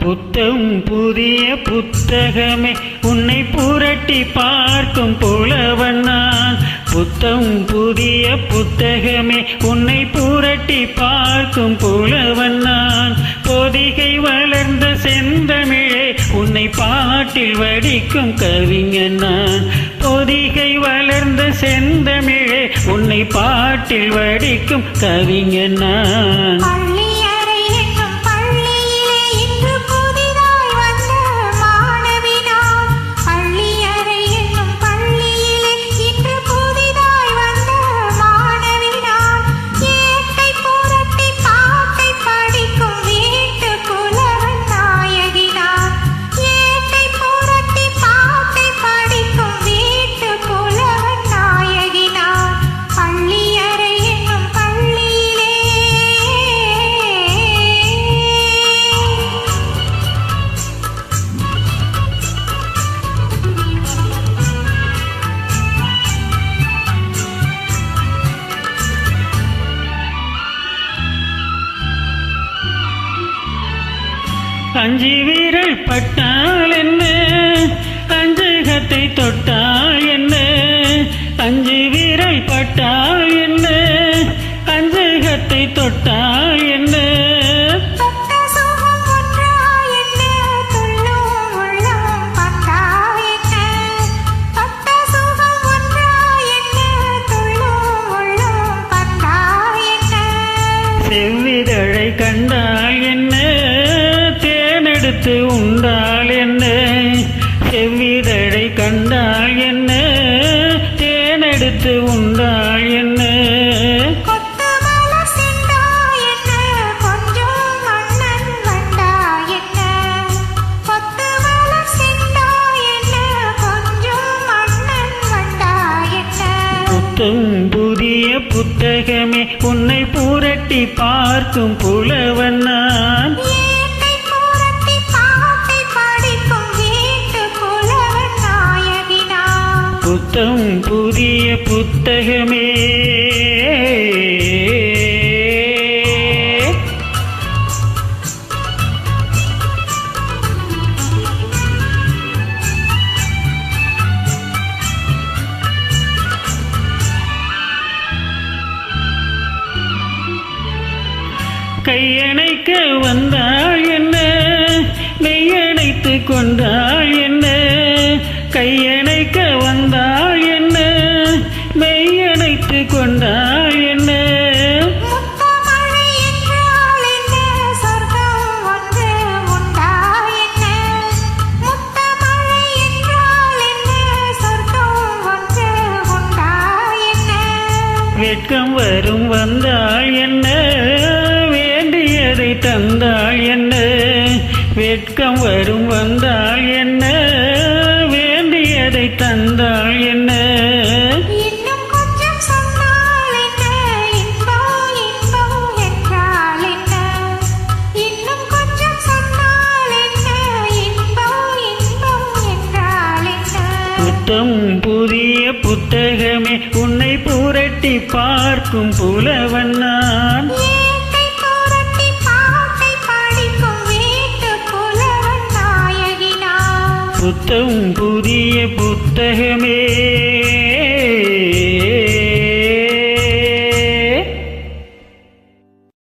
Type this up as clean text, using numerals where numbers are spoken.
புத்தம் புதிய புத்தகமே உன்னை புரட்டி பார்க்கும் புலவன் நான். புத்தம் புதிய புத்தகமே உன்னை புரட்டி பார்க்கும் புலவன் நான். பொதிகை வளர்ந்த செந்தமிழே உன்னை பாட்டில் வடிக்கும் கவிஞன் நான். பொதிகை வளர்ந்த செந்தமிழே உன்னை பாட்டில் வடிக்கும் கவிஞன் நான். அஞ்சு வீரல் பட்டால் என்ன, அஞ்சகத்தை தொட்டால் என்ன. அஞ்சு வீரல் பட்டால் என்ன, அஞ்சகத்தை தொட்டால் என்ன. செவ்விதழை கண்டால் என்ன, தேனெடுத்து உண்டால் என்ன. செவ்விதழை கண்டால் என்ன, தேனெடுத்து உண்டால் என்ன. புத்தம் புதிய புத்தகமே உன்னை புரட்டி பார்க்கும் புலவன் நான். புத்தம் புதிய புத்தகமே. கையணைக்க வந்தாள் என்ன, மெய்யணைத்து கொண்டாள் என்ன. கையணைக்க வந்தாள் என்ன, மெய்யணைத்து கொண்டாள் என்ன. வெட்கம் வரும் வந்தாள் என்ன, வேண்டியதை தந்தாள் என்ன. வெட்கம் வரும் வந்தாள் என்ன, வேண்டியதை தந்தாள் என்ன. புத்தம் புதிய புத்தகமே உன்னை புரட்டி பார்க்கும் புலவன் நான். புத்தம் புதிய புத்தகமே.